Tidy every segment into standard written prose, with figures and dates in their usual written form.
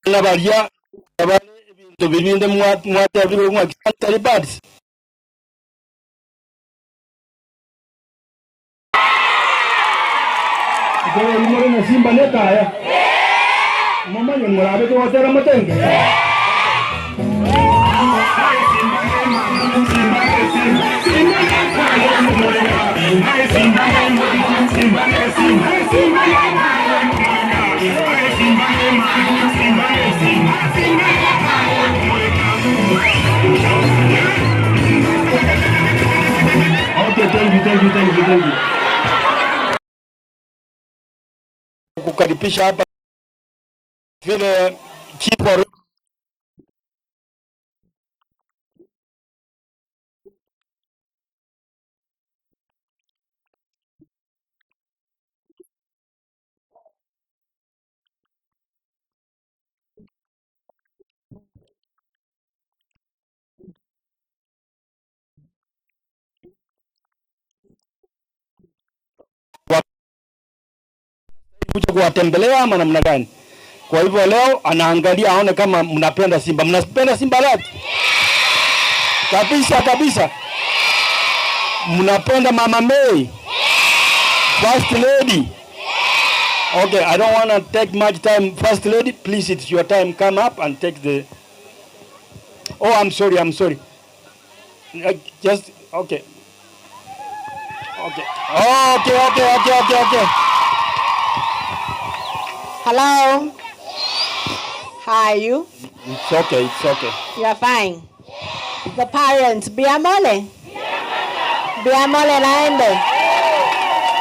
na balia abale ebintu bibinde mwate abiro mwa sanitary pads. Kwa hiyo na simba leta haya. Mama yoni murabe to watera matenge. Okay, thank you. Kukaribisha hapa vile chipo kuja kuwatembelea ama namna gani? Kwa hivyo leo anaangalia aone kama mnapenda Simba. Mnapenda Simba lati? Kabisa. Mnapenda Mama May? First Lady? Okay, I don't want to take much time. First Lady, please, it's your time. Come up and take the... Oh, I'm sorry. Just, okay. Okay. Hello. How are you? It's okay. You are fine. The parents, biamole naende.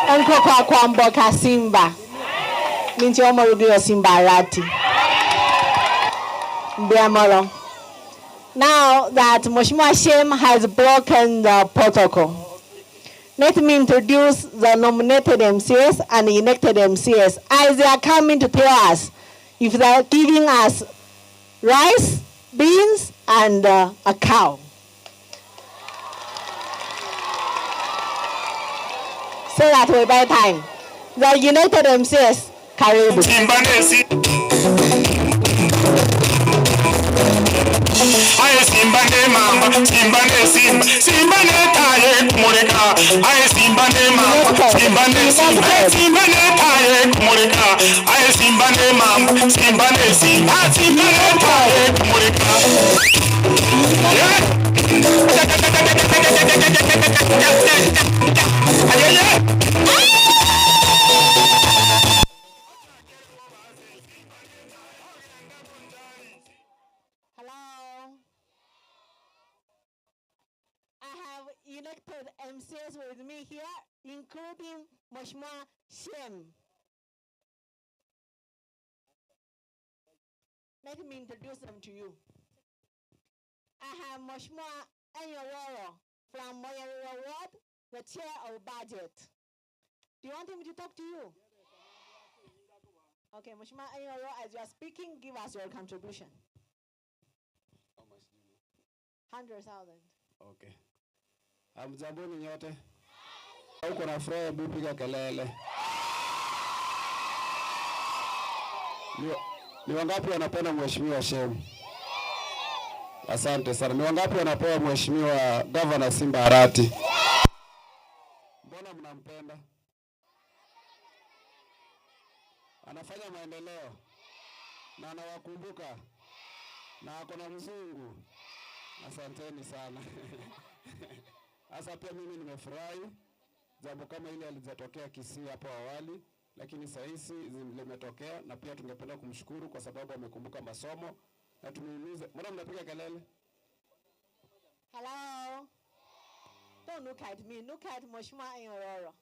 Enko kwa kwamboka Simba. Minti omorudio Simba Arati. Biamolo. Now that Mheshimiwa Shem has broken the protocol, let me introduce the nominated MCS and elected MCS as they are coming to tell us if they are giving us rice, beans, and a cow. So that we buy time. The United MCS, karibu. Aye Simba ne mama, Simba ne Simba, Simba ne taye kumureka. Aye Simba ne mama, Simba ne Simba, Simba ne taye kumureka. Aye Simba ne mama, Simba ne Simba, Simba ne taye kumureka. Elected MCs with me here, including Mheshimiwa Shem. Let me introduce them to you. I have Mheshimiwa Arati from Moyarira Ward, the chair of budget. Do you want him to talk to you? Okay, Mheshimiwa Arati, as you are speaking, give us your contribution. How much do you need? 100,000. Okay. Hamjamboni nyote. Uko na furaha, bipiga kelele. Ni wangapi wanapenda Mheshimiwa Shem? Asante sana. Ni wangapi wanapewa Mheshimiwa Governor Simba Arati? Mbona mnampenda? Anafanya maendeleo na anawakumbuka na ako na mzungu. Asanteni sana. Asa pia mimi nimefurahi jambo kama ile alijatokea Kisii hapo awali, lakini sasa hizi limetokea, na pia tungependa kumshukuru kwa sababu amekumbuka masomo na tumehimiza. Mbona mnapiga kelele? Hello. Don't look at me, look at Mheshimiwa Arati.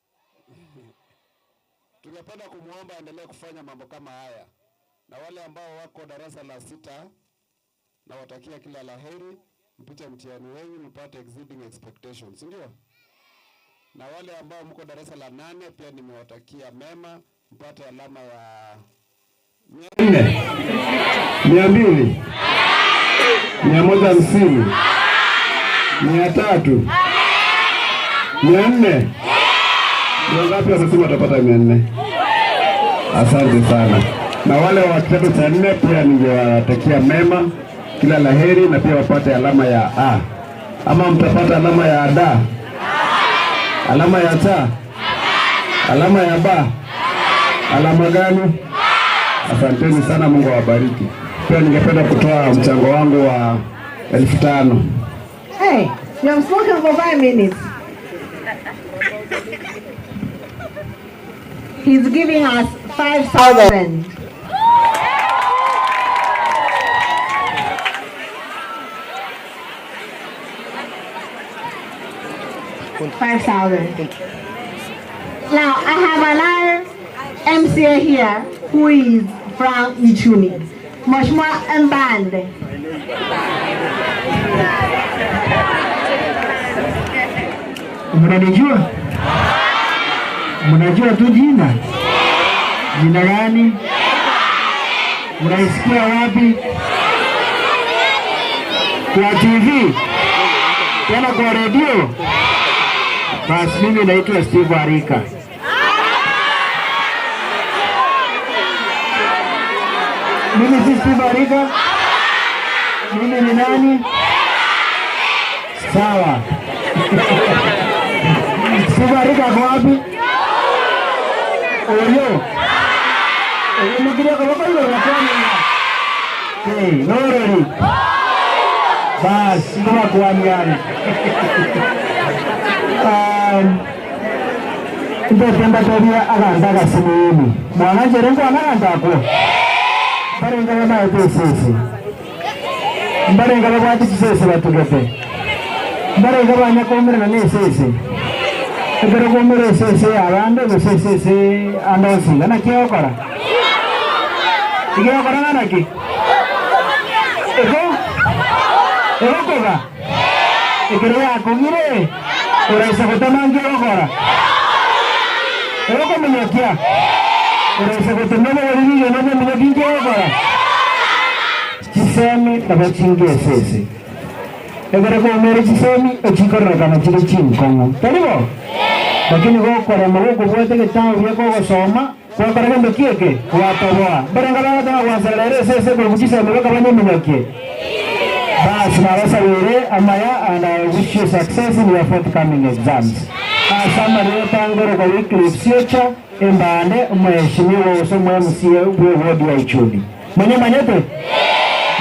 Tungependa kumuomba endelee kufanya mambo kama haya. Na wale ambao wako darasa la 6 na watakia kila laheri, mpite mtihani wenu mpate exceeding expectations, ndio? Na wale ambao mko darasa la 8 pia nimewatakia mema, mpate alama ya 400, 200, 150, 300, 400. Ndio ngapi wamesema watapata 400? Asante sana. Na wale wa kidato cha 4 pia ningewatakia mema, kila laheri, na pia wapate alama ya A. Ama mtapata alama ya D? Alama ya C? Alama ya B? Alama gani? Asanteni sana, Mungu awabariki. Pia ningependa kutoa mchango wangu wa 5,000. Hey, you have spoken for 5 minutes. He's giving us 5,000. Now I have another MCA here who is from Ichuni, Mheshimiwa Mbande. Mnanijua? Mnajua tu jina? Jina gani? Mnaisikia wapi? Kwa TV? Tena kwa radio? Basi mimi naitwa Steve Arika. Mimi si Steve Arika? Mimi ni nani? Sawa. Steve Arika kwa wapi? Oyo. Mkiria kwa wapi leo hey, Norori. Basi kama kuambiana. Ndio tenda tabia aganda simuini. Mwana jerengo anaganda kwa. Bare ngaba na ete sisi. Bare ngaba kwa ati sisi batugete. Bare ngaba nyakomera na sisi. Pero komera sisi abande no sisi ando singa na kiyo kora. Kiyo kora na ki. Eko koga. Ekero ya komire. Ora isa kotamangi kora. Eko komenyakia. Ora isa kotamana wali yo no menyakia kora. Chisemi tabachinge sisi. Ekero komere chisemi ochikora kana chiri kongo. Taribo. Lakini kwa mwangu kuwete kitabu yako kusoma kwa karanga kieke kwa toboa baranga bata wasalere sese kwa kujisa mweka banye mnyoke basi na wasa were amaya and I wish you success in your forthcoming exams. Asama leo tangoro kwa weekly future embane mheshimiwa usomwe msie uwe wodi ya Ichuni mwenye manyete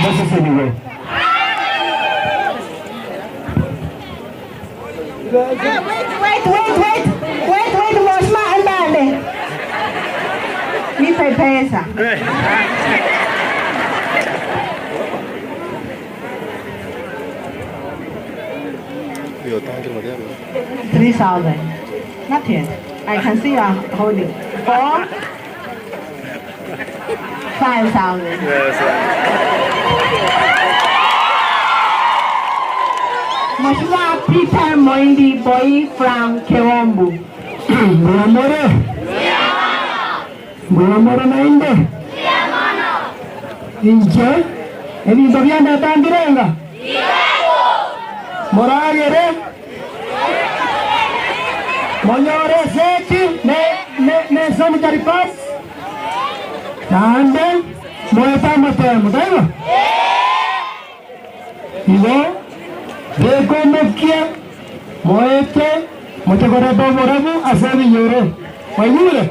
basi seniwe Wait, Mheshimiwa Mbande. Nipe pesa. Yo, thank you, madam. 3,000. Not yet. I can see you are holding. 4. 5,000. Yes, Mheshimiwa Peter Moindi Boy from Kewombu. Mwana nainde. Inje. Eni ndobyanda tandirenga. Moragere. Monyore seti ne sanitary pass. Tande moeta matemo, daiwa. Iwo Deko mekia moete motegora bomorabu asabi yore. Wayure.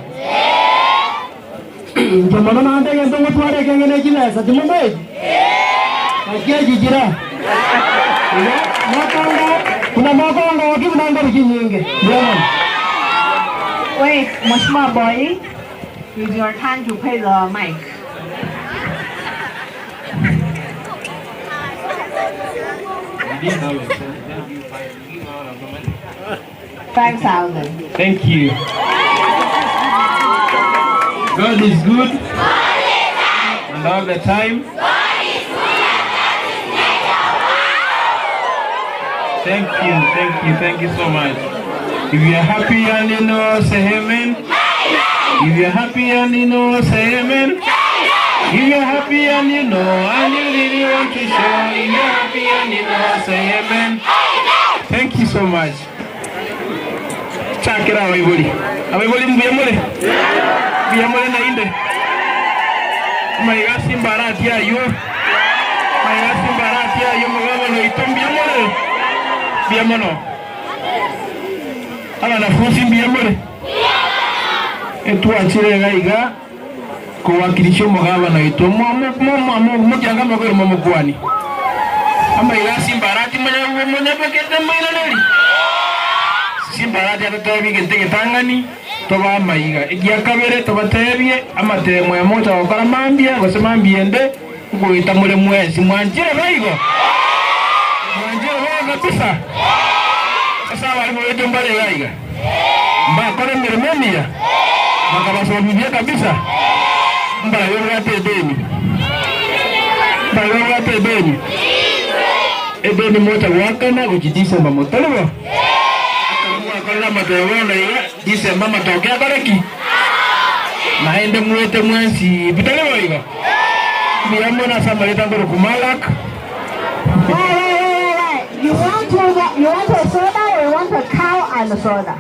Jamana nande gendo motware kengene kila sa tumbe. Akia jijira. Kuna makonga wakimnanga kinyinge. Wait, Mheshimiwa Boy, it's your time to pay the mic. 5,000. Thank you. God is good. And all the time. Thank you so much. If you are happy and you know, say amen. If you are happy and you know, say amen. If you are happy and you know, and you really want to show, if you are happy and you know, say amen. Thank you so much. Chakira everybody. Everybody mbiyamole. Mbiyamole na inde. Maiga Simba Arati ayo. Maiga Simba Arati ayo mugabo no itombiamore. Biamono. Ala na fusi biamore. Etu achire gaiga kuwakilisha mugabo no itomo mujanga magoro momukwani. Maiga Simba Arati manya pakete mainaneri. Simba Arati atatabi gentege tangani. Toba maiga igia kabere toba tebie amatemo ya moja wakora mambia gose mambiende kuita mure mwezi mwanjire baigo kabisa sasa wali mwetu mbale gaiga mba kore miremenia makabasomibia kabisa mba yote deni edeni moja wakana kujidisa mamotelewa kala matewona ya dise mama tokea baraki naende mwete mwansi bitalewa iga miambo na samaleta ngoro kumalak. You want a soda or you want a cow and a soda?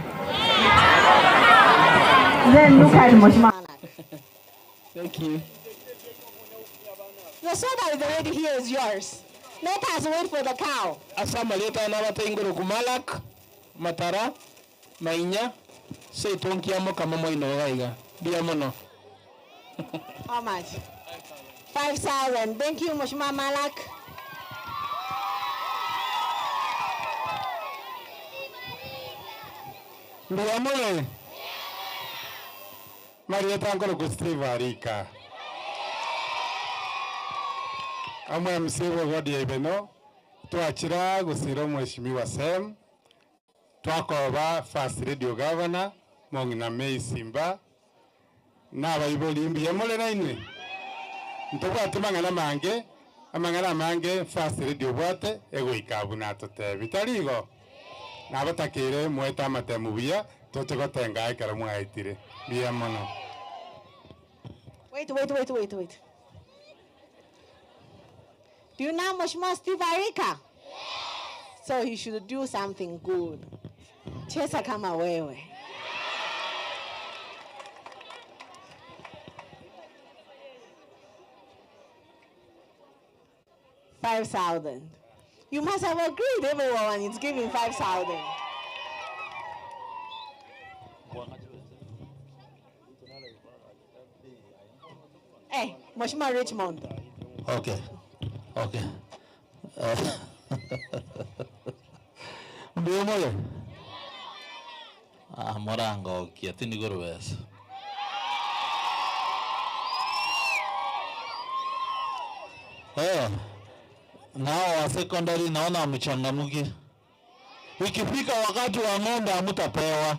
Then look at Moshima. Thank you. The soda is already here, is yours. Let us wait for the cow. Asamaleta na bata ngoro kumalak matara mainya say tonkiamo kama moino gaiga biamono. How much? 5,000. Thank you, Moshima Malak. Biamono. Marieta ngoro kustriva rika. Amwe msibo godi ebeno tuachira gusiro mheshimiwa Sem. Twakoba First Radio Governor Lady May Simba na bayiboli mbiamole naine ntobwate amangana mange First Radio bwate ego ikabu natote bitarigo nabatakire mweta matemubiya totegotenga ikara mwaitire biamono. Wait. Do you know Moshima Steve Arika? So he should do something good. Chesa kama wewe. $5,000. You must have agreed, everyone. It's giving 5,000. Hey, Moshima Richmond. Okay. Biomole. Morango kiatini gorwes. Nao wa secondary naona mchangamuki. Ikifika wakati wa ng'ombe hamtapewa.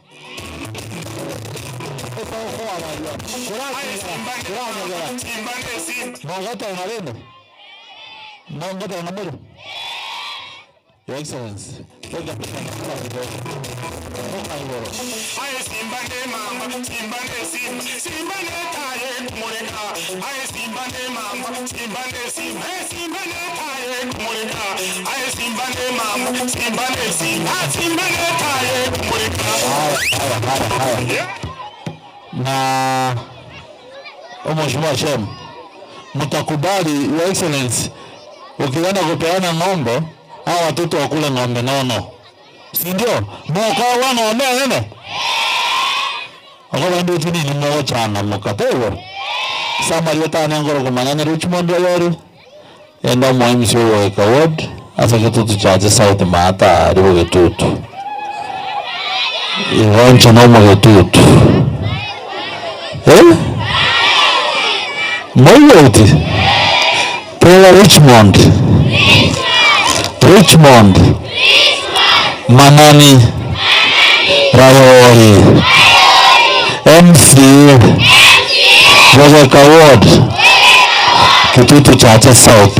Your Excellency. Na Mheshimiwa Shem, mtakubali Your Excellency ukienda kupeana ng'ombe hao watoto wakule ng'ombe nono. Si ndio? Mwaka wa ng'ombe nene. Ako ndio tuni ni mwa chana mkatewo. Sama liota ngoro kumanyana Richmond yori. Enda muhimu sio weka ward. Asa kitutu chaje South Mata ribo kitutu. Iwancha na mwa kitutu. Mwezi. Pela Richmond. Manani Rawori MC Geometrical Ward Kitutu Chacha South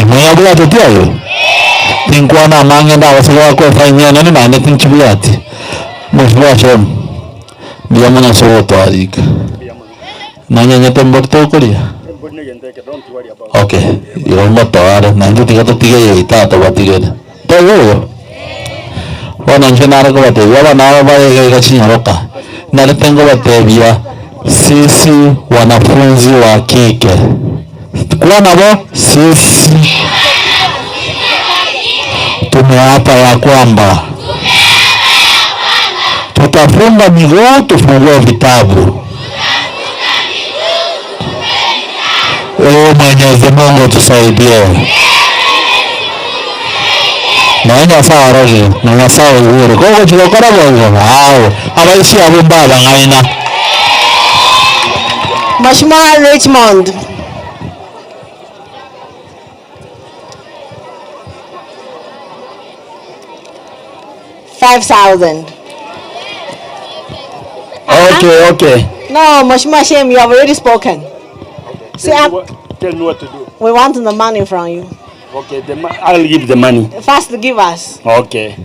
Imeyabula tetiayo Tinkwana mangenda wasiwa kwa fanyia nani na netin chibiati Mheshimiwa Shem Biyamana sowo toarika Nanya nyete mbokto kulia Okay, you're not tired. Nanti tiga tu tiga ya ita atau apa tiga? Tahu? Wah nanti nara kau bate, wah nara bate kaya kacanya roka. Nara tengko bate biya, sisi wanafunzi wa kike kuwa nabo, sisi tumeapa ya kwamba tutafunga miguu tufungue vitabu. Mwenyezi Mungu tusaidie. Nanya sawa rogi, nanya sawa uhuru. Koko chikokora bogo, hao. Abaishi abumbaba ngaina. Mheshimiwa Richmond. $5,000. Okay. No, Mheshimiwa Shem, you have already spoken. See, Tell me what to do. we want the money from you. Okay, I'll give the money. First, give us. Okay.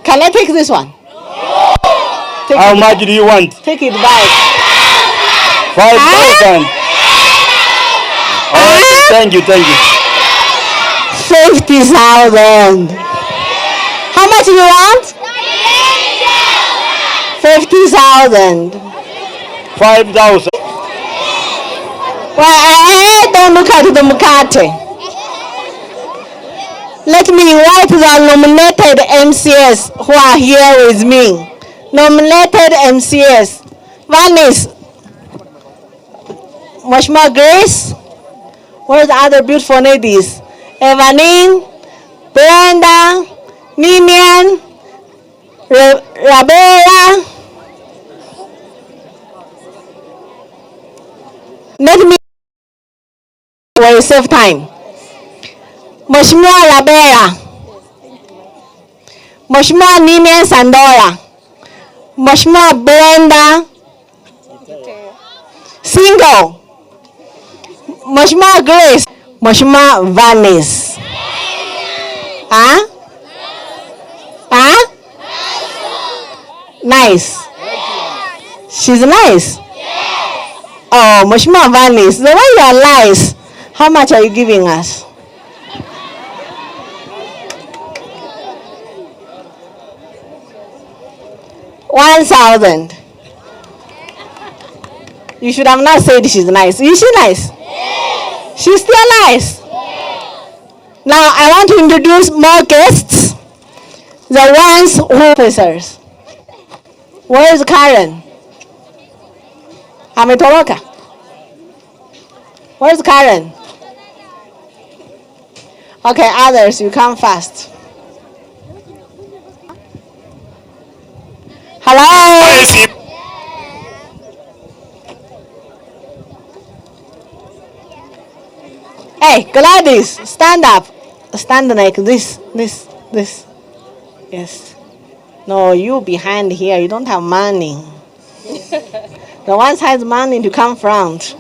Can I take this one? Take How much do you want? Take it back. 5,000. Okay, thank you. 50,000. How much do you want? 50,000. 5,000. Well, don't look at the mukate. Let me invite the nominated MCS who are here with me. Nominated MCS. One is Mheshimiwa Grace. Where's the other beautiful ladies? Evanine, Brenda, Ninian, Rabera. Let me will save time. Mheshimiwa Rabera, Mheshimiwa Ninian Sandora, Mheshimiwa Brenda Single, Mheshimiwa Grace, Mheshimiwa Vanis. Nice. She's nice. Oh, Mheshimiwa Vanis, the way you are nice, how much are you giving us? $1,000. You should have not said she's nice. Is she nice? Yes. She's still nice. Yes. Now I want to introduce more guests. The ones who officers. Where is Karen? Ametoroka. Where's Karen? Okay, others, you come fast. Hello? Hey, Gladys, stand up. Stand like this. Yes. No, you behind here, you don't have money. The one has money to come front.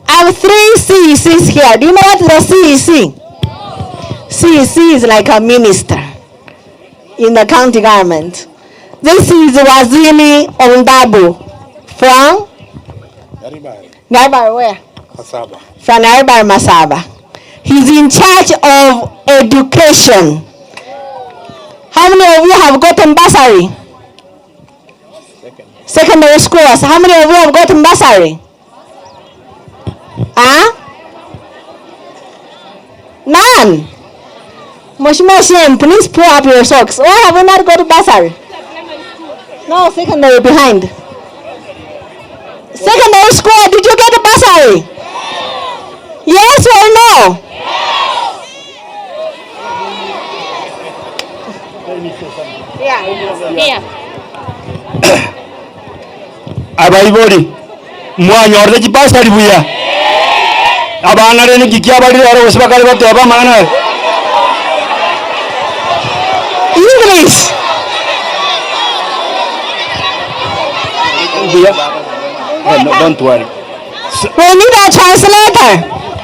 I have 3 CECs here. Do you know what the CEC? CEC is like a minister in the county government. This is Waziri Ondabu from Naibar where? Masaba. From Naibar Masaba. He's in charge of education. How many of you have gotten bursary? Secondary schools. How many of you have gotten bursary? None. Mheshimiwa Shem, please pull up your socks. Why have you not got bursary? No, secondary behind. Secondary school, did you get a bursary? Yes or no? Yeah. Abaibori mwanyorde chibasari buya abana rene kikia bari aro usbakari bateba mana English. buya. No, don't worry. We need a translator.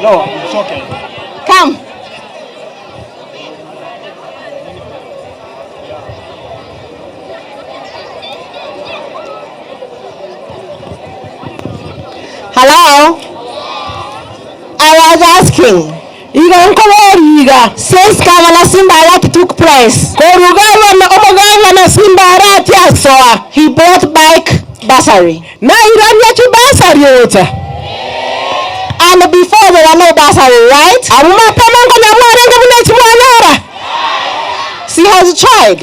No, it's okay. Come. Hello? I was asking, since Governor Simba Arati took place, he brought back bursary. And before there were no bursary, right? She has tried.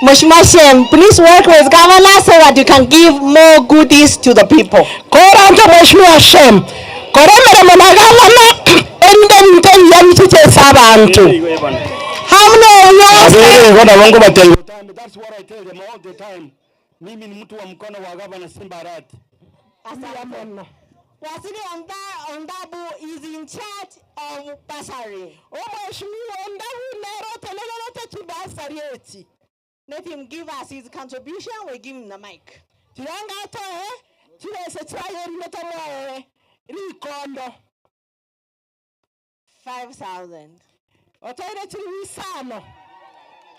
Mheshimiwa Shem, please work with governor so that you can give more goodies to the people. Mheshimiwa Shem, how many of you? That's what I tell them all the time. Mimi ni mtu wa mkono wa Governor Simba Arati. Wasili Ondabu is in charge of bursary. Let him give us his contribution, we give him the mic. 5,000. Give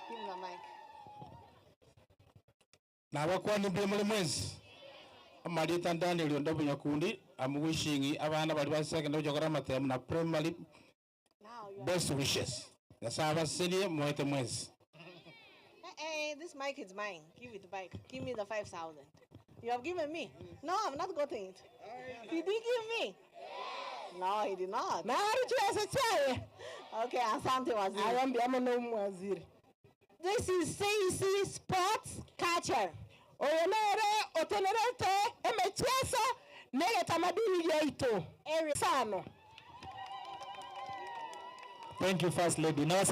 him the mic. Na wakwani mbele mwezi amalita ndani liondobu nyakundi amuwishingi abana bali baseka njogora matemu na primary best wishes nasaba senior mwete mwezi. This mic is mine. Give it back. Give me the 5,000. You have given me. No, I'm not getting it. He did give me. No, he did not. Okay, asante waziri. This is CC Sports Catcher. Thank you, First Lady. Now,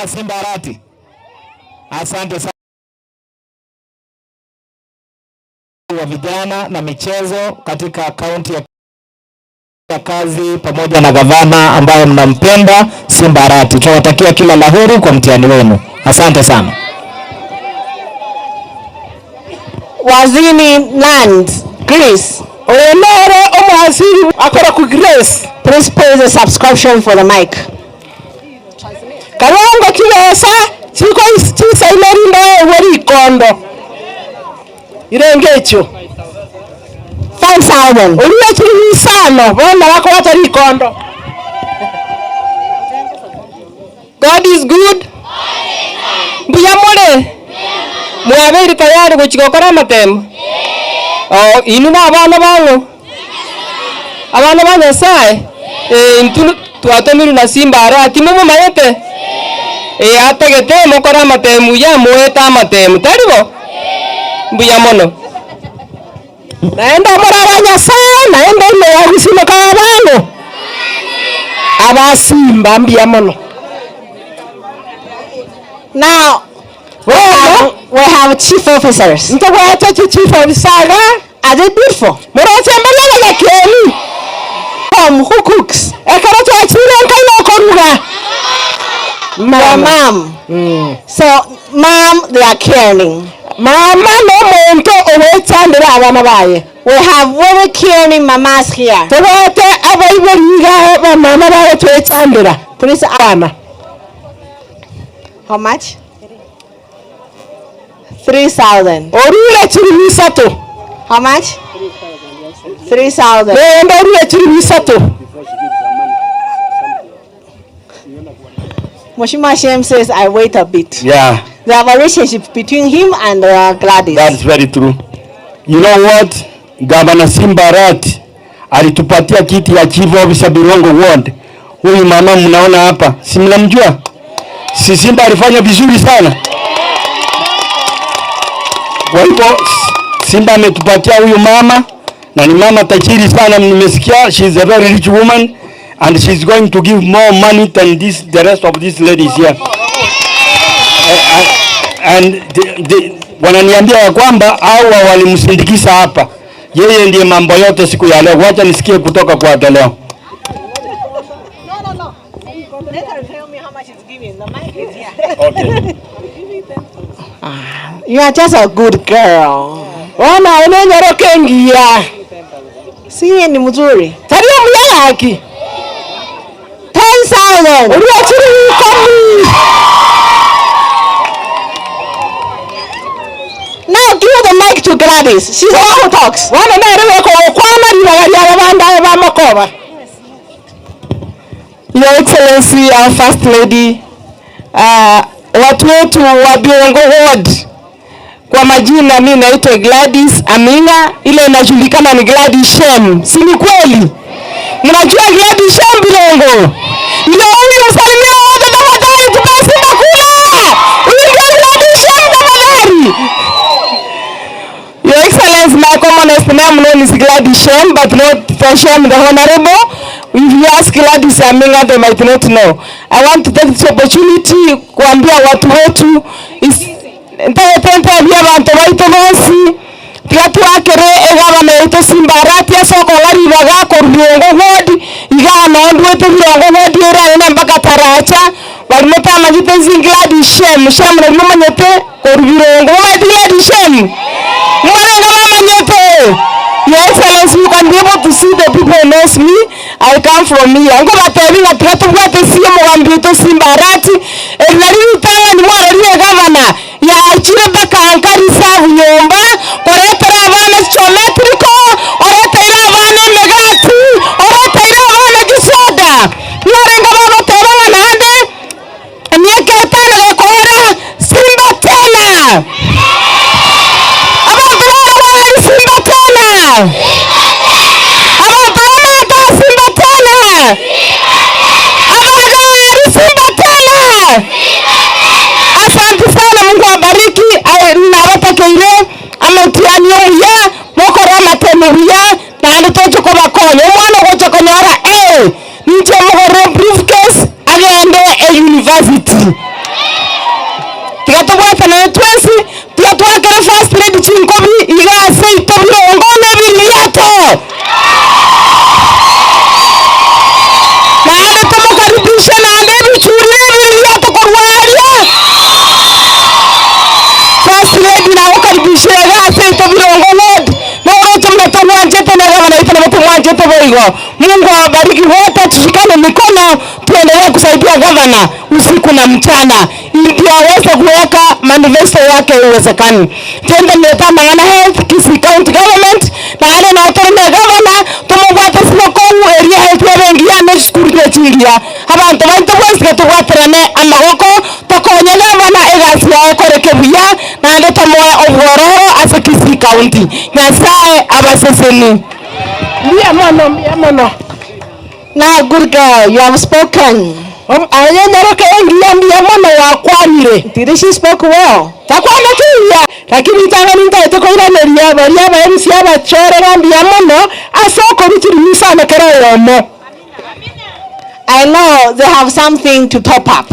Simba Arati. Asante sana wa vijana na michezo katika kaunti ya kazi pamoja na gavana ambaye mnampenda Simba Arati. Tunawatakia kila laheri kwa mtihani wenu. Asante sana. Waziri Land, Grace. Grace. Please pay the subscription for the mic. Karongo kiwesa chiko chisa imerinda weri kondo. Irengecho 5,000. Uriye chiri sana bana wako watari kondo. God is good. Mbuyamole. Mwabiri tayari kuchikokora matemu. Inu na abana bangu. Abana bangu sai. Ntulu tuatomiru na Simba Arati mumu mayete. Ategete mukora matemu ya mueta matemu. Taribo? Mbuyamono. Naenda murabanya sana, naenda ile ya kusino kabano. Abasimba mbuyamono. Now, we have chief officers. Ntogwata chief officer. Are they beautiful? Murachembele ya keni. Who cooks? Ekarato achire nkayo koruga. Your mom. So, mom, they are caring. Mama no muntu owetandira abana baye. We have very caring mamas here. Tobote abayiberiga ba mama baye twetandira. Please, abana. How much? 3,000. Orule chiri misato. How much? 3,000. Nenda orule chiri misato. Mheshimiwa Shem says I wait a bit. Yeah. There are a relationship between him and Gladys. That's very true. You know what? Governor Simba Arati alitupatia kiti ya chief officer Birongo Ward. Huyu mama mnaona hapa, si mnamjua? Si Simba alifanya vizuri sana. Kwa hivyo Simba ametupatia huyu mama na ni mama tajiri sana, nimesikia. She is a very rich woman and she is going to give more money than the rest of these ladies here. And wananiambia ya kwamba hawa walimsindikisha hapa. Yeye ndiye mambo yote siku ya leo. Wacha nisikie kutoka kwa leo. No. Let her tell me how much it's giving. The mic is here. Okay. You are just a good girl. Ona unenyoroke ngia. Si ni mzuri. Tario muyaki. 10,000. Uriachiri komi. Now give the mic to to Gladys. She's the one who talks. Your Excellency, our First Lady, watu wetu wa Biongo Ward, kwa majina mimi naitwa Gladys Amina, ile inajulikana ni Gladys Shem. Si ni kweli? Mnajua Gladys Shem Biongo? Ndio huyu msalimia wote tafadhali tupasi makula. Huyu ndio Gladys Shem tafadhali. Your Excellency, my commonest name known is Gladys Shem, but not for Shem the Honorable. If you ask Gladys Amina, they might not know. I want to take this opportunity kuambia watu wetu ntaetente abantu baitu bonsi twakere egabana yetu Simba Arati asoko ngari baga ko Biongo Ward igana ndwete Biongo Ward era ene mpaka Taracha balimeta majite Gladys Shem na mumanyete ko Biongo Ward Gladys Shem mwana mumanyete. Your Excellency, you can be able to see the people who knows me. I come from here. I'm going to tell you that you have to see Mwambito Simba Arati. And I didn't tell you what the governor. Ya chireba kankari savu nyomba. Oreta ravana Geometrical. Oreta ravana Megati. Oreta ravana Gisoda. Nyarenga baba terewa na hande. Mieke etana rekora Simba tena. Simba tena. Asante sana, Mungu awabariki. Nawapeke ile ametiani ya mokora matemuria na ndoto kwa bakonyo mwana gocha konyara nje mokora briefcase agende university. Tikatobwa na twesi tuatwakere First Lady Chinkobi igase itobiro ngone biliato. Na tumokaribisha na ndebi churi biliato korwaria. First Lady na ukaribisha igase itobiro ngone. Na wote mnatowanje tena kama itana mtowanje toboigo. Mungu awabariki wote, tushikane mikono tuendelee kusaidia governor usiku na mchana ili aweze kuweka manifesto yake iwezekani. Tenda neta mangana health Kisii County Government na ale na autonomous governor tumugwate simokongu area health yabengia na school ya chingia abantu bantu bose tugwaterane amagoko tokonyele bana egasi ya korekebuya na ale tamoya obworo asa Kisii County nyasaye abaseseni. Miamono. Now, good girl, you have spoken. Did she spoke well? Lakini tanganinga etokoira neria baria ba MC abachore ngambia mono asoko bitirisa nakero yomo. I know they have something to top up.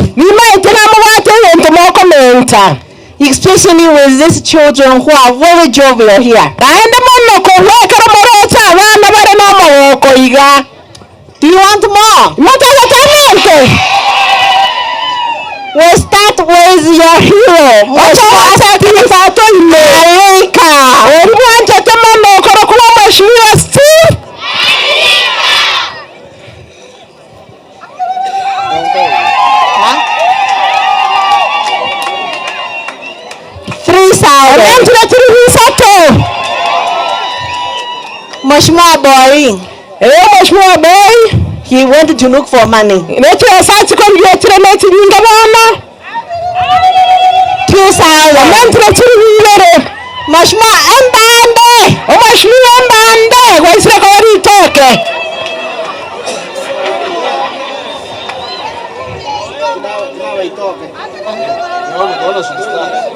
Especially with these children who are very jovial here. Do you want more? We'll start with your hero. Mheshimiwa boy. Mheshimiwa boy. He went to look for money. 2,000. Mheshimiwa embande. Mheshimiwa embande. Kwa isira kwa itoke.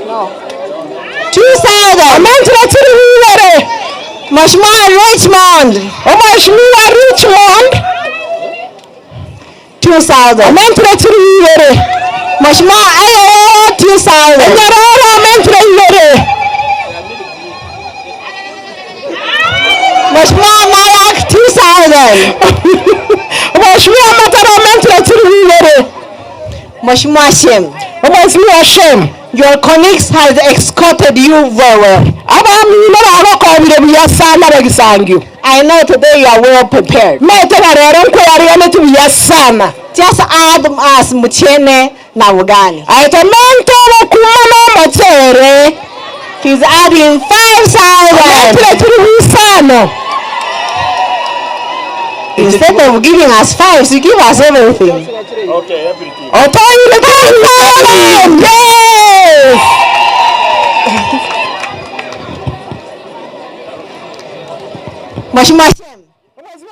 No. 2,000. Mheshimiwa Richmond. Mheshimiwa Richmond. 2,000. Mheshimiwa ayo 2,000. Mheshimiwa Nayak 2,000. Mheshimiwa Matara Mheshimiwa Shem. Mheshimiwa Shem. Your colleagues has escorted you very well. I know today you are well prepared. Just add us muchene na ugali. He's adding 5,000. Instead of giving us 5, you give us everything. Okay, everything. Yes! Mheshimiwa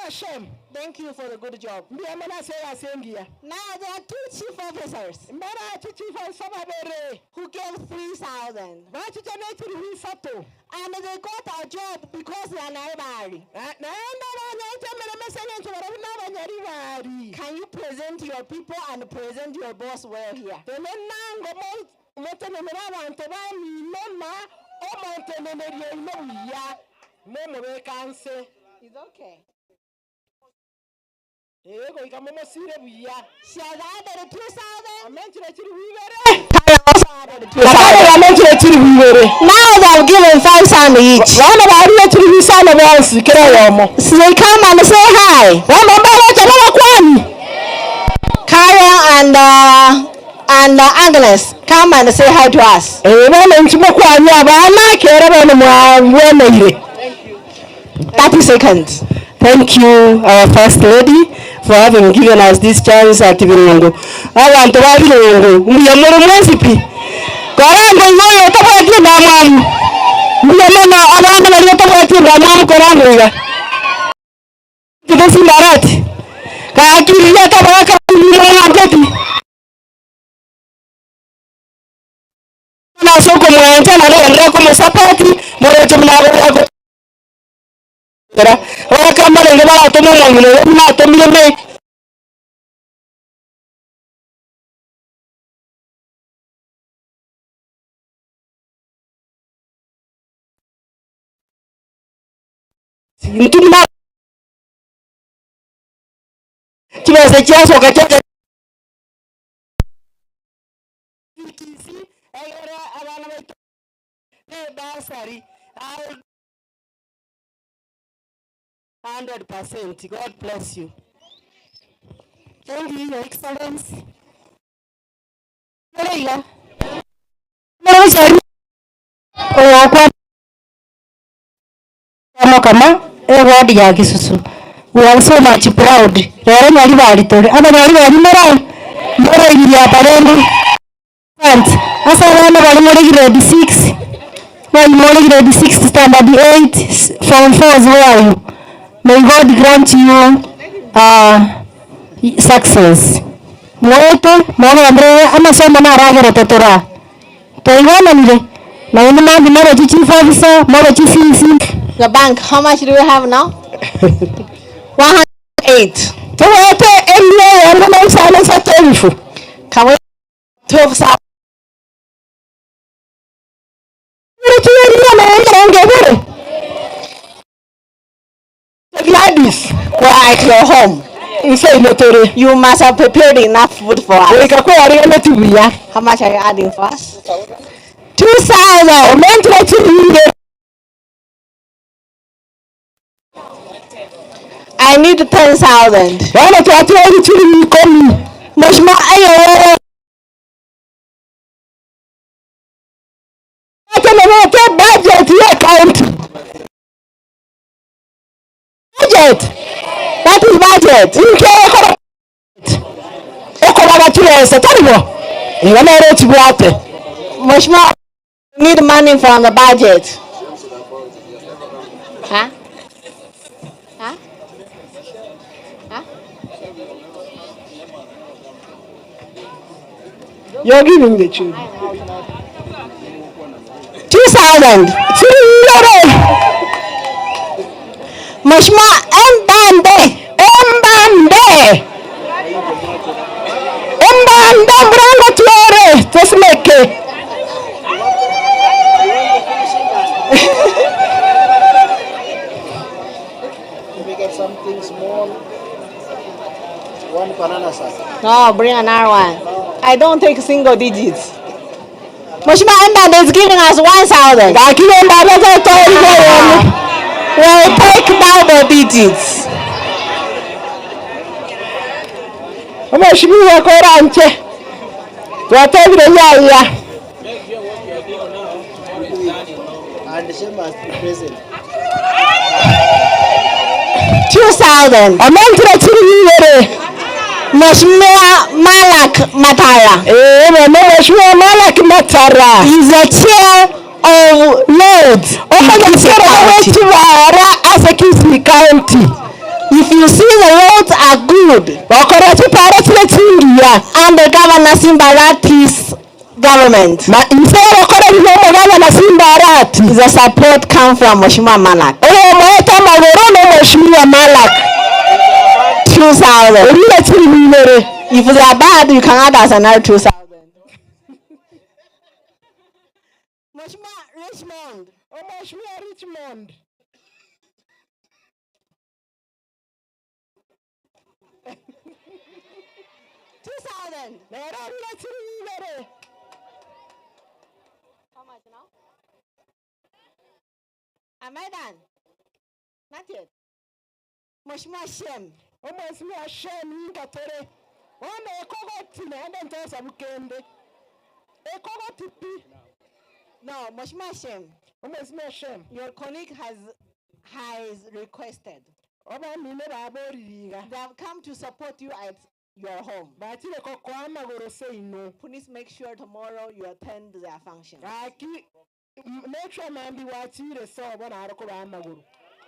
Shem, thank you for the good job. Now there are 2 chief officers who gave 3,000. And they got a job because they are Naibari. Can you present your people and present your boss well here? It's okay. She has added 2,000. Now they've given 5,000 each. So they come and say hi. Karen and Agnes, come and say hi to us. 30 seconds. Thank you, our First Lady, for having given us this chance at Virungu. I want to have Virungu. We are more recipe. Korango yoyo tabati na mamu. Mwana abana bali tabati na mamu korango ya. Tidesi marati. Ka akili ya tabaka ni ngati. Na soko mwanja na leo kwa sapati, moro tumna yako. Kama leo bala tomo mwangu na tomile me Mtuma kiweze chaso kachacha era abana wetu basari 100%. God bless you. Thank you, Your Excellency. We are so much proud. Grade 6. Grade 6 standard 8 from 4 where are you? May God grant you success. Mwote, mwana Andre, amasoma na ragere totora. Toiwana nile. Na inima binara chief officer, mwana chief CC. The bank, how much do we have now? 108. Towote, MBA, yangana usana sa terifu. Can we 12,000? Gladys, quiet your home. You must have prepared enough food for us. How much are you adding for us? 2,000. I need 10,000. Budget. That is budget. Mheshimiwa, need money from the budget. Huh? Huh? Huh? You're giving the children 2,000. Mheshimiwa, Mbande mrango tuore tosimeke. We get something small. One banana sack. No, bring another one. I don't take single digits. Mheshimiwa Mbande is giving us 1,000. We'll take double digits. Mheshimiwa Koranche. Tuatebile yaya. must be present. 2,000. Mheshimiwa Malak Matara. Mheshimiwa Malak Matara is the chair of Lords as a Kisii County. If you see the roads are good, and the Governor Simbarati's government, the support comes from Mheshimiwa Malak. 2,000. If they are bad, you can add us another 2,000. Mheshimiwa Richmond. Mheshimiwa Richmond. 2,000. How much now? Am I done? Not yet. Mheshimiwa Shem. Mheshimiwa Shem Ngatore. Wana ekogoti na enda ntosa bukende. Ekogoti pi. No, Mheshimiwa Shem. Mheshimiwa Shem. Your colleague has requested. They have come to support you at your home. Please make sure tomorrow you attend their function. Make sure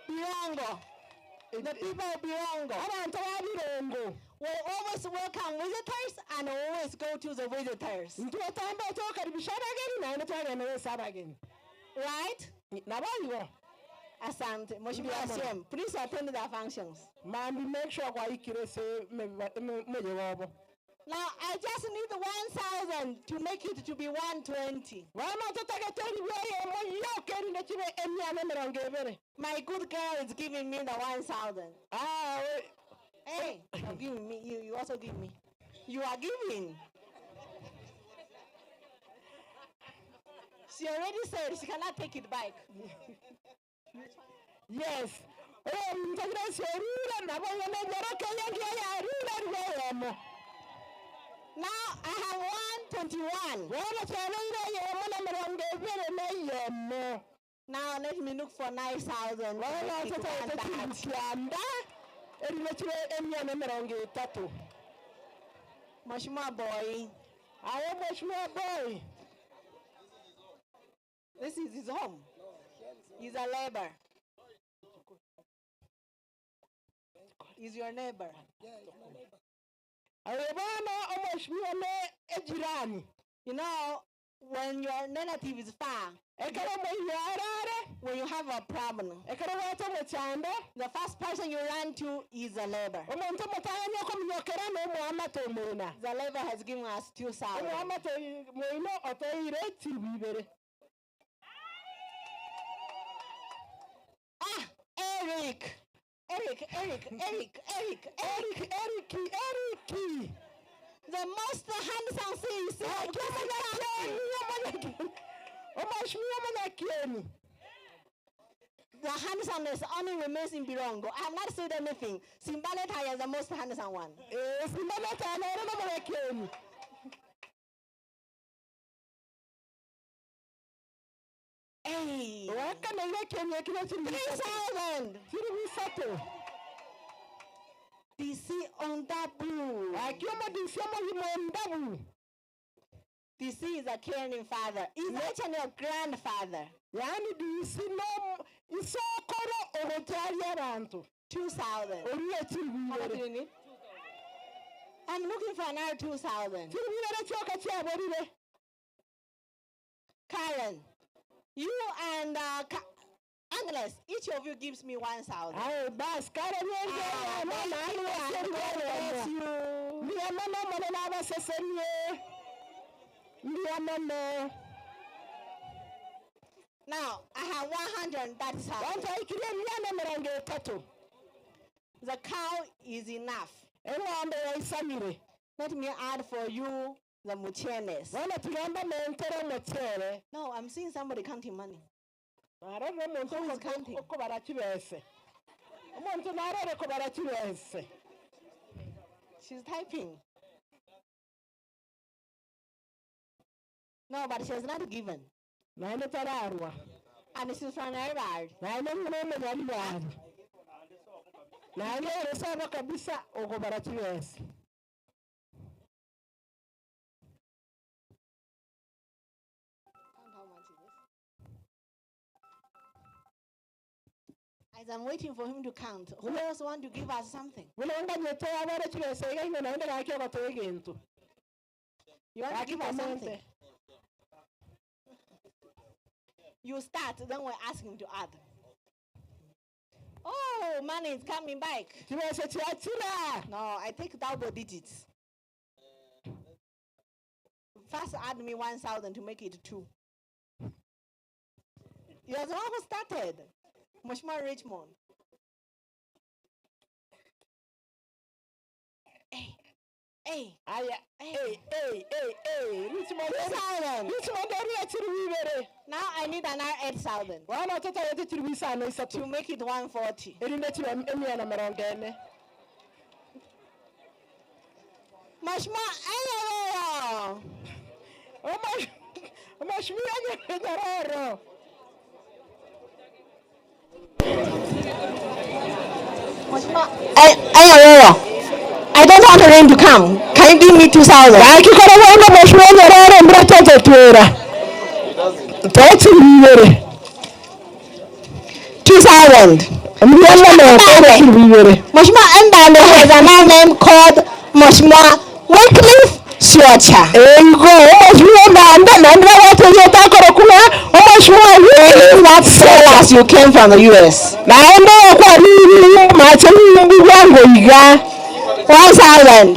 Birongo. The people of Birongo will always welcome visitors and always go to the visitors. Right? Asante. Mheshimiwa Shem, please attend their functions. Make sure Now, I just need 1,000 to make it to be 120. My good girl is giving me the 1,000. Hey, you're giving me. You also give me. You are giving. She already said she cannot take it back. Yes. Now I have 121. Now let me look for 9,000. Mheshimiwa boy. Mheshimiwa boy. This is his home. He's a labor. He's your neighbor. You know, when your relative is far, when you have a problem, the first person you run to is a labor. The labor has given us 2,000. Eric. The most handsome thing. The handsomeness only remains in Birongo. I have not said anything. Simbaneta is the most handsome one. Hey. 3,000. DC on double. DC is a caring father. He's actually a grandfather. 2,000. How much do you need? I'm looking for another 2,000. Karen, you and Agnes, each of you gives me 1,000. Oh, boss, Karen, now, I have 130,000. The cow is enough. Let me add for you the muchenes. No, I'm seeing somebody counting money. Who is counting? She's typing. No, but she has not given. And this is from everybody. Na ile mnene gani bado. Na ile resaba kabisa uko barati US. As I'm waiting for him to count, who else want to give us something? You want to give us something? You start, then we'll ask him to add. Oh, money is coming back. No, I take double digits. First add me 1,000 to make it 2. You're the one who started. Much more Richmond. Hey. Richmond. Now I need another 8,000. To make it 140. Much more. I don't want the rain to come. Can you give me 2,000? 2,000. Moshma Endale has another name called Moshma Wycliffe Suacha. Not sellers, you came from the US. 1,000.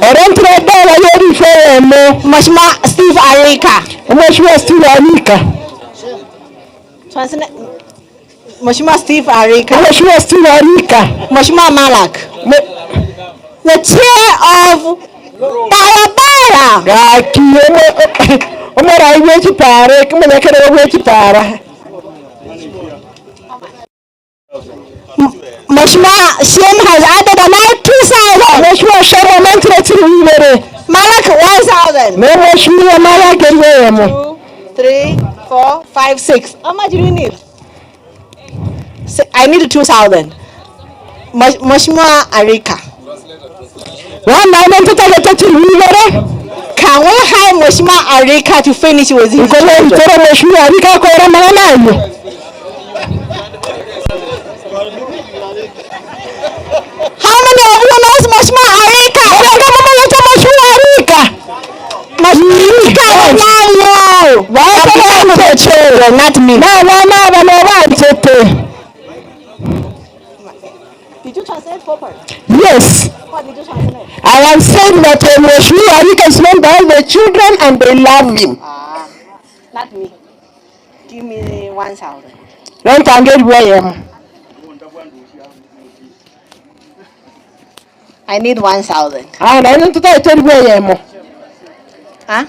Moshma Steve Arika. Moshma Steve Arika. Moshma Malak. The chair of Barabara. Moshma Shem has added another 2,000. Malak 1,000. 2, 3, 4, 5, 6. How much do you need? I need 2,000. Moshma Arika. Can we hire Moshma Arika to finish with his children? How many of you know Moshma Arika? Not me. Did you translate for her? Yes. What did you translate? I am saying that Arika is known by all the children and they love him. Not me. Give me 1,000. Don't forget where I am. I need 1,000. I don't tell you where I am. Huh?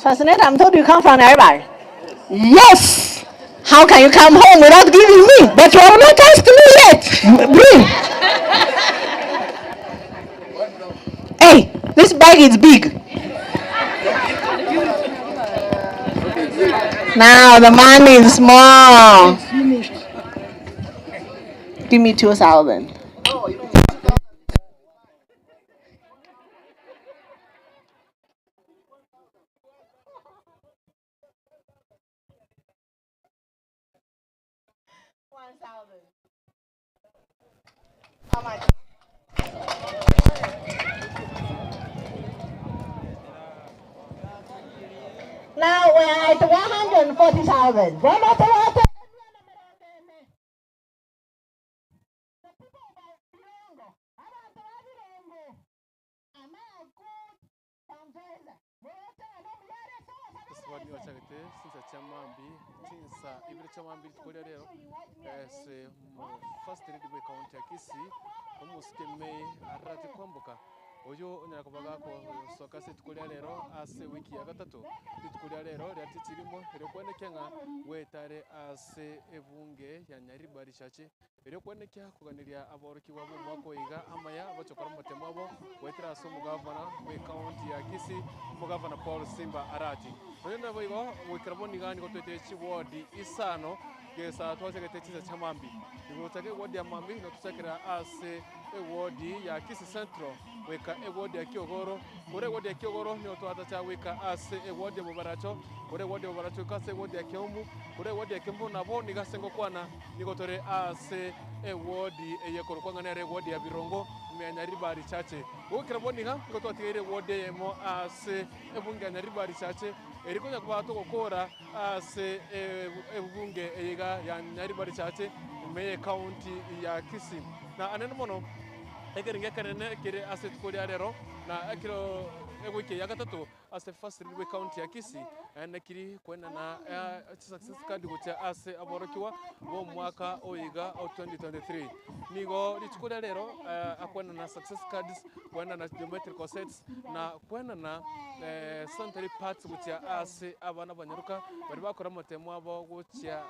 Translate, I'm told you come from everybody. Yes. How can you come home without giving me? But you have not asked me yet. Bring. Hey, this bag is big. Now the money is small. Give me 2,000. How much? Now we're at 140,000. First lady we county Kisi, Lady May Arati kwambuka oyo nyakabaga ko soka situkulia lero ase wiki ya gatatu situkulia lero lyati kirimo ero kwenekanga wetare ase evunge ya Nyaribari chache ero kwenekya kuganiria aboroki wabo mwako iga amaya bachokora mutemo abo wetira aso mugavana we county ya Kisi mugavana Paul Simba Arati oyo nabo igo wikraboni gani ko twete chiwodi isano gesa twachaka techiza chamambi igotake ward ya mambi no tuchakira ase ward ya Kisi Central weka ward ya Kiogoro kore ward ya Kiogoro ni twatacha weka ase ward ya Bobaracho kore ward ya Bobaracho kase ward ya Kiombu kore ward ya Kimbo nabo nigasengo kwana nigotore ase ward ya Korokwangane ward ya Birongo Nyaribari chache ukira boniga ngotwatigire ward yemo ase ebunga Nyaribari chache eriko nyakubato gukora ase ebunge eyiga ya Nyaribari chache me county ya Kisi na anene mono ekeringa kanene kire ase tukuri rero na akiro wiki ya gatatu ase first Ridgeway county ya Kisi na kiri kwena na success card gucha ase aborokiwa bo mwaka oiga 2023 nigo lichukura rero akwena na success cards kwena na geometrical sets na kwena na sanitary parts gucha ase abana banyaruka bari bakora matemo abo gucha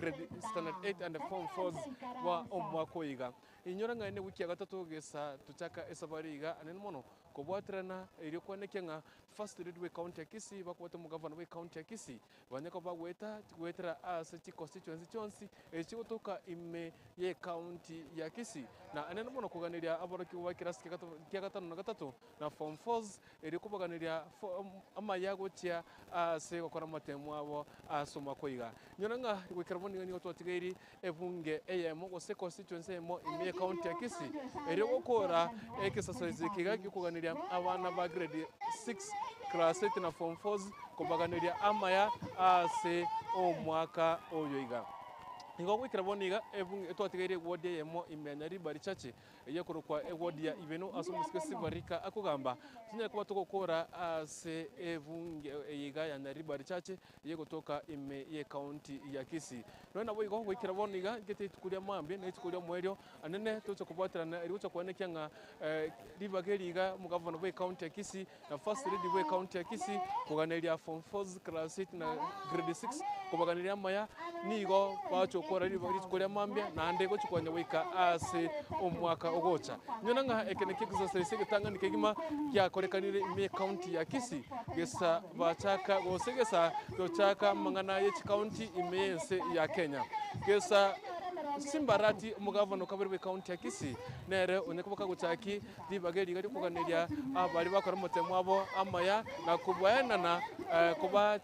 grade standard 8 and form 4 wa omwaka oiga inyora ngane wiki ya gatatu gesa tuchaka esabariga anene mono kubwatrana iriko nekenga first Ridgeway county ya Kisi bakwata mu governor county ya Kisi banyako bagweta gwetera ase constituency chonsi ekigutuka ime ye county ya Kisi na anene mono kuganiria aboroki wa kirasi kya gatano na gatatu na form 4 iriko baganiria amayago tia ase gukora matemu abo asoma koiga nyonanga gwikaraboni ngani otwatigiri evunge eyemo gose constituency emo ime county ya Kisi eri gukora exercise kiga kuganiria abana ba grade 6 class 8 na form 4 kubaganiria amaya ase omwaka oyoiga Ngo wikira boniga etwatigire ward yemo imenyari bari chache yekorokwa ward ya ibeno asumuskesi barika akugamba tinya kuba tokokora ase evunge yiga ya nari bari chache yegotoka ime ye county ya Kisi nona boigo wikira boniga gete tukuria mambe na tukuria mwerio anene tucho kubatirana iriucho kwanekya nga ribageriga mugavana we county ya Kisi na first Ridgeway county ya Kisi kuganiria form 4 class 8 na grade 6 kubaganiria maya nigo bacho kora ribageri mambia na ndego chukwanya wika ase omwaka ogocha nyonanga ekeneke exercise gitanga nikegima kya korekanire ime county ya Kisi gesa bachaka gosegesa dochaka mangana ye county imense ya Kenya gesa Simbarati mugavano kabiri county ya Kisi nere onekuboka guchaki ribageri gari kuganiria abari bakora mutemo abo amaya na kubwana na kuba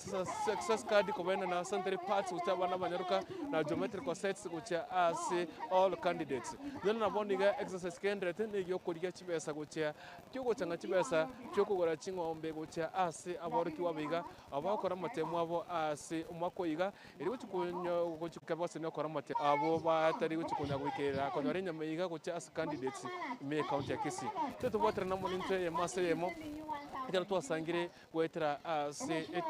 success card kubwana na sanitary parts utabana banyaruka na geometrical sets gucha ase all candidates none na boniga exercise kendrete negyo kuriga kibesa gucha cyo changa kibesa cyo kugora chingombe gucha ase aboroki wabiga abakora mutemo abo ase umwakoiga iri guchukunyo guchukabase no kora mutemo abo atari guchukunya gwikera konore nyameiga gucha as candidates me county ya Kisi teto botra na moninte ya maseyemo ikara twasangire gwetera as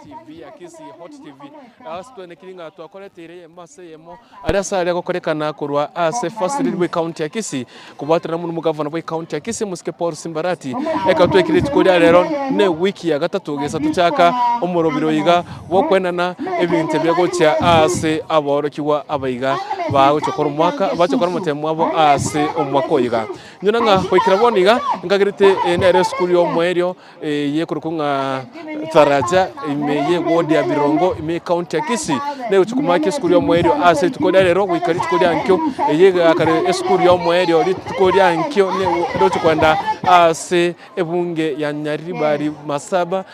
TV ya Kisi Hot TV asitwe nekiringa twakoretere ya maseyemo arasare gukorekana kurwa as first Ridgeway county ya Kisi kubatera na mugavana we county ya Kisi muske Paul Simbarati eka twekirite kuri rero ne wiki ya gatatu gesa tuchaka umurobiro yiga wo kwenana ebintu bya gucha as aborokiwa abayiga bawo chokora mwaka bachokora mutemo abo ase omwaka oyiga nyonanga kwikira boniga ngagirite nere school yo mwerio yekurukunga taraja imeye ward ya Birongo ime county ya Kisi ne uchukumake school yo mwerio ase tukoda rero wikari tukoda ankyo yega kare school yo mwerio tukoda ankyo ne dochukwanda ase ebunge ya Nyaribari Masaba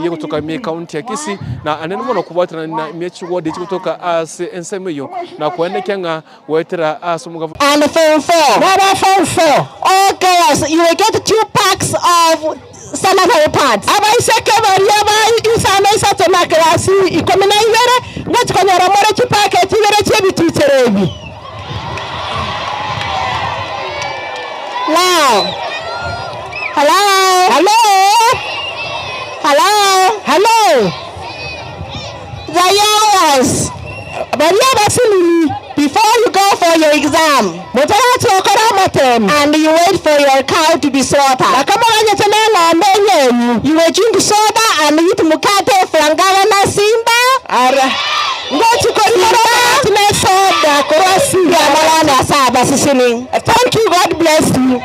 yego kutoka ime county ya Kisi na anene mono kubatana na ime ward kutoka ase ensemeyo na kuenekya wetera asumugavu and form 4 Baba form 4 okay you will get 2 packs of sanitary pads abaiseke baria ba isana isato na klasi 12 ngachikonyora more chipake chibere chebititerebi now hello the young baria basili before you go for your exam, and you wait for your cow to be slaughtered. You will drink soda and eat mukate from Governor Simba. Thank you, God bless you.